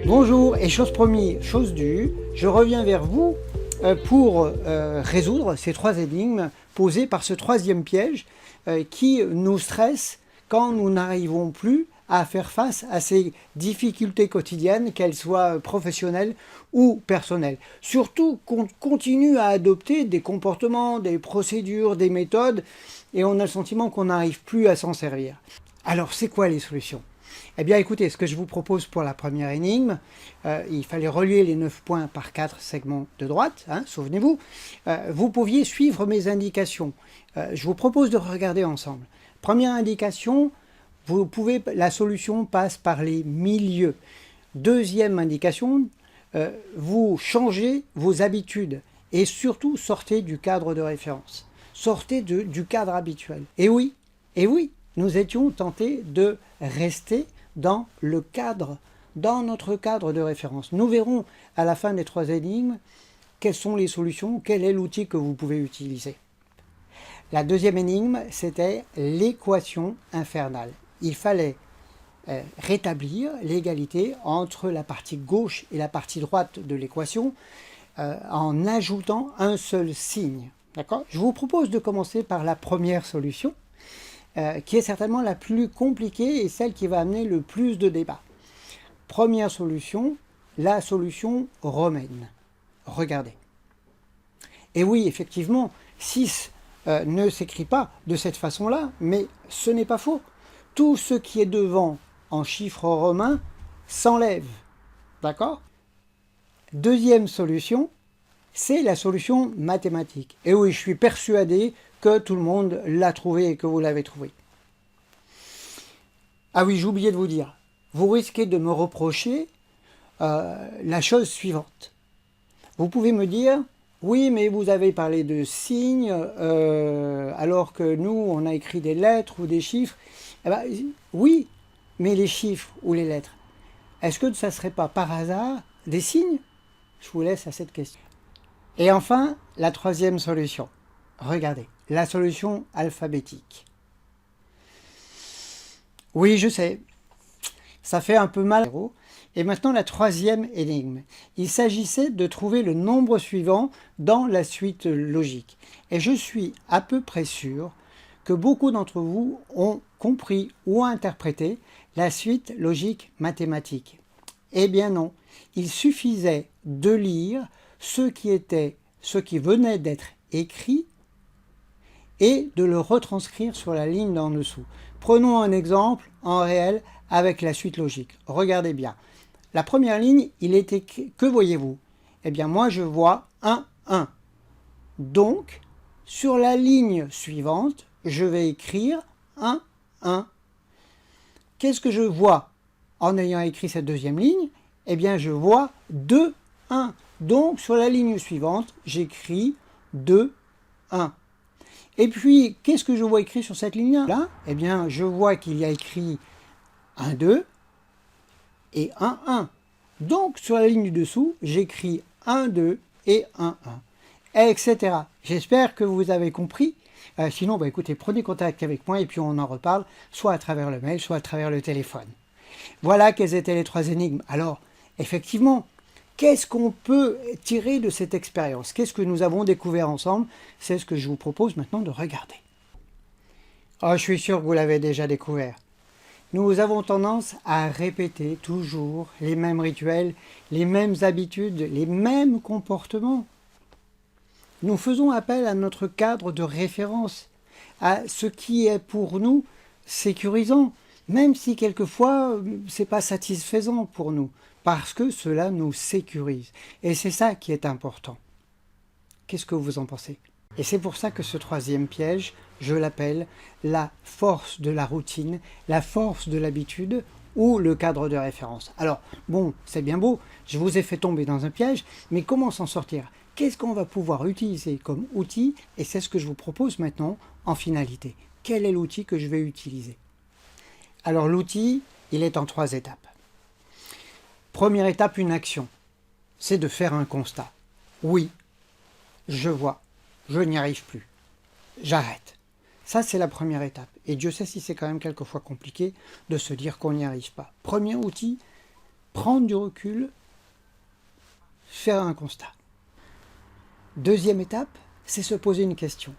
Bonjour, et chose promise, chose due, je reviens vers vous pour résoudre ces trois énigmes posées par ce troisième piège qui nous stresse quand nous n'arrivons plus à faire face à ces difficultés quotidiennes, qu'elles soient professionnelles ou personnelles. Surtout qu'on continue à adopter des comportements, des procédures, des méthodes, et on a le sentiment qu'on n'arrive plus à s'en servir. Alors, c'est quoi les solutions ? Eh bien, écoutez, ce que je vous propose pour la première énigme, il fallait relier les 9 points par 4 segments de droite, hein, souvenez-vous. Vous pouviez suivre mes indications. Je vous propose de regarder ensemble. Première indication, la solution passe par les milieux. Deuxième indication, vous changez vos habitudes et surtout sortez du cadre de référence. Sortez du cadre habituel. Et oui, nous étions tentés de rester dans le cadre, dans notre cadre de référence. Nous verrons à la fin des trois énigmes quelles sont les solutions, quel est l'outil que vous pouvez utiliser. La deuxième énigme, c'était l'équation infernale. Il fallait rétablir l'égalité entre la partie gauche et la partie droite de l'équation en ajoutant un seul signe. D'accord ? Je vous propose de commencer par la première solution, qui est certainement la plus compliquée et celle qui va amener le plus de débats. Première solution, la solution romaine. Regardez. Et oui, effectivement, 6 ne s'écrit pas de cette façon-là, mais ce n'est pas faux. Tout ce qui est devant en chiffres romains s'enlève. D'accord ? Deuxième solution, c'est la solution mathématique. Et oui, je suis persuadé que tout le monde l'a trouvé et que vous l'avez trouvé. Ah oui, j'ai oublié de vous dire, vous risquez de me reprocher la chose suivante. Vous pouvez me dire, oui, mais vous avez parlé de signes, alors que nous, on a écrit des lettres ou des chiffres. Eh ben, oui, mais les chiffres ou les lettres, est-ce que ça ne serait pas par hasard des signes? Je vous laisse à cette question. Et enfin, la troisième solution. Regardez, la solution alphabétique. Oui, je sais, ça fait un peu mal. Et maintenant, la troisième énigme. Il s'agissait de trouver le nombre suivant dans la suite logique. Et je suis à peu près sûr que beaucoup d'entre vous ont compris ou interprété la suite logique mathématique. Eh bien non, il suffisait de lire ce qui venait d'être écrit et de le retranscrire sur la ligne d'en dessous. Prenons un exemple en réel avec la suite logique. Regardez bien. La première ligne, il est écrit, que voyez-vous? Eh bien, moi, je vois 1, 1. Donc, sur la ligne suivante, je vais écrire 1, 1. Qu'est-ce que je vois en ayant écrit cette deuxième ligne? Eh bien, je vois 2, 1. Donc, sur la ligne suivante, j'écris 2, 1. Et puis, qu'est-ce que je vois écrit sur cette ligne-là? Eh bien, je vois qu'il y a écrit 1, 2 et 1, 1. Donc, sur la ligne du dessous, j'écris 1, 2 et 1, 1, etc. J'espère que vous avez compris. Sinon, bah, écoutez, prenez contact avec moi et puis on en reparle, soit à travers le mail, soit à travers le téléphone. Voilà quelles étaient les trois énigmes. Alors, effectivement, qu'est-ce qu'on peut tirer de cette expérience? Qu'est-ce que nous avons découvert ensemble? C'est ce que je vous propose maintenant de regarder. Oh, je suis sûr que vous l'avez déjà découvert. Nous avons tendance à répéter toujours les mêmes rituels, les mêmes habitudes, les mêmes comportements. Nous faisons appel à notre cadre de référence, à ce qui est pour nous sécurisant, même si quelquefois ce n'est pas satisfaisant pour nous, parce que cela nous sécurise. Et c'est ça qui est important. Qu'est-ce que vous en pensez? Et c'est pour ça que ce troisième piège, je l'appelle la force de la routine, la force de l'habitude ou le cadre de référence. Alors, bon, c'est bien beau, je vous ai fait tomber dans un piège, mais comment s'en sortir? Qu'est-ce qu'on va pouvoir utiliser comme outil? Et c'est ce que je vous propose maintenant en finalité. Quel est l'outil que je vais utiliser? Alors l'outil, il est en 3 étapes. Première étape, une action. C'est de faire un constat. Oui, je vois, je n'y arrive plus. J'arrête. Ça, c'est la première étape. Et Dieu sait si c'est quand même quelquefois compliqué de se dire qu'on n'y arrive pas. Premier outil, prendre du recul, faire un constat. Deuxième étape, c'est se poser une question.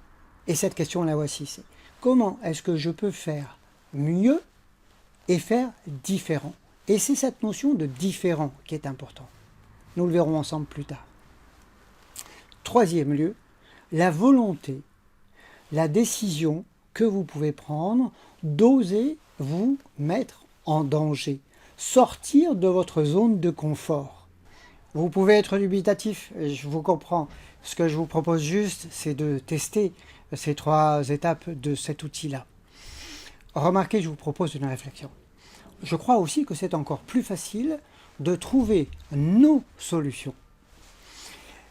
Et cette question, la voici, c'est comment est-ce que je peux faire mieux et faire différent? Et c'est cette notion de différent qui est importante. Nous le verrons ensemble plus tard. Troisième lieu, la volonté, la décision que vous pouvez prendre d'oser vous mettre en danger, sortir de votre zone de confort. Vous pouvez être dubitatif, je vous comprends. Ce que je vous propose juste, c'est de tester ces 3 étapes de cet outil-là. Remarquez, je vous propose une réflexion. Je crois aussi que c'est encore plus facile de trouver nos solutions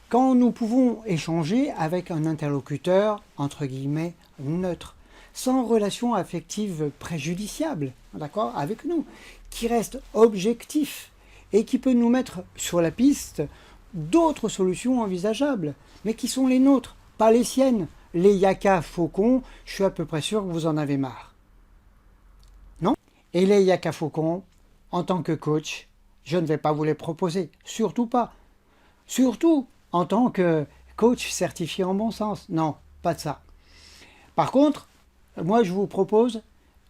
quand nous pouvons échanger avec un interlocuteur, entre guillemets, neutre, sans relation affective préjudiciable, d'accord, avec nous, qui reste objectif et qui peut nous mettre sur la piste d'autres solutions envisageables, mais qui sont les nôtres, pas les siennes. Les yaka faucons, je suis à peu près sûr que vous en avez marre. Non? Et les yaka faucons, en tant que coach, je ne vais pas vous les proposer, surtout pas. Surtout en tant que coach certifié en bon sens. Non, pas de ça. Par contre, moi je vous propose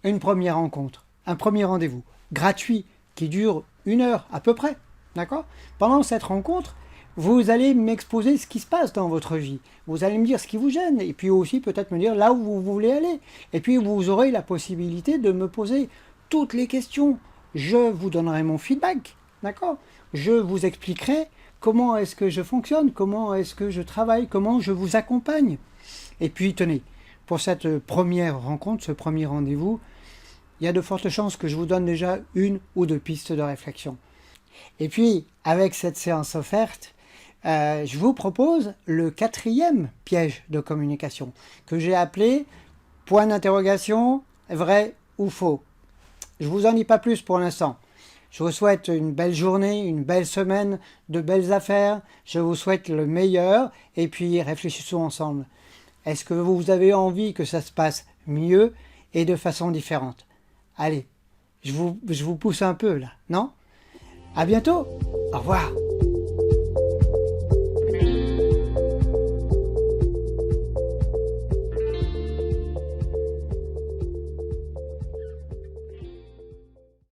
une première rencontre, un premier rendez-vous, gratuit, qui dure 1 heure à peu près. D'accord? Pendant cette rencontre, vous allez m'exposer ce qui se passe dans votre vie. Vous allez me dire ce qui vous gêne, et puis aussi peut-être me dire là où vous voulez aller. Et puis vous aurez la possibilité de me poser toutes les questions. Je vous donnerai mon feedback. D'accord? Je vous expliquerai comment est-ce que je fonctionne, comment est-ce que je travaille, comment je vous accompagne. Et puis tenez, pour cette première rencontre, ce premier rendez-vous, il y a de fortes chances que je vous donne déjà 1 ou 2 pistes de réflexion. Et puis, avec cette séance offerte, je vous propose le 4e piège de communication, que j'ai appelé point d'interrogation, vrai ou faux. Je ne vous en dis pas plus pour l'instant. Je vous souhaite une belle journée, une belle semaine, de belles affaires. Je vous souhaite le meilleur et puis réfléchissons ensemble. Est-ce que vous avez envie que ça se passe mieux et de façon différente? Allez, je vous pousse un peu là, non? À bientôt. Au revoir.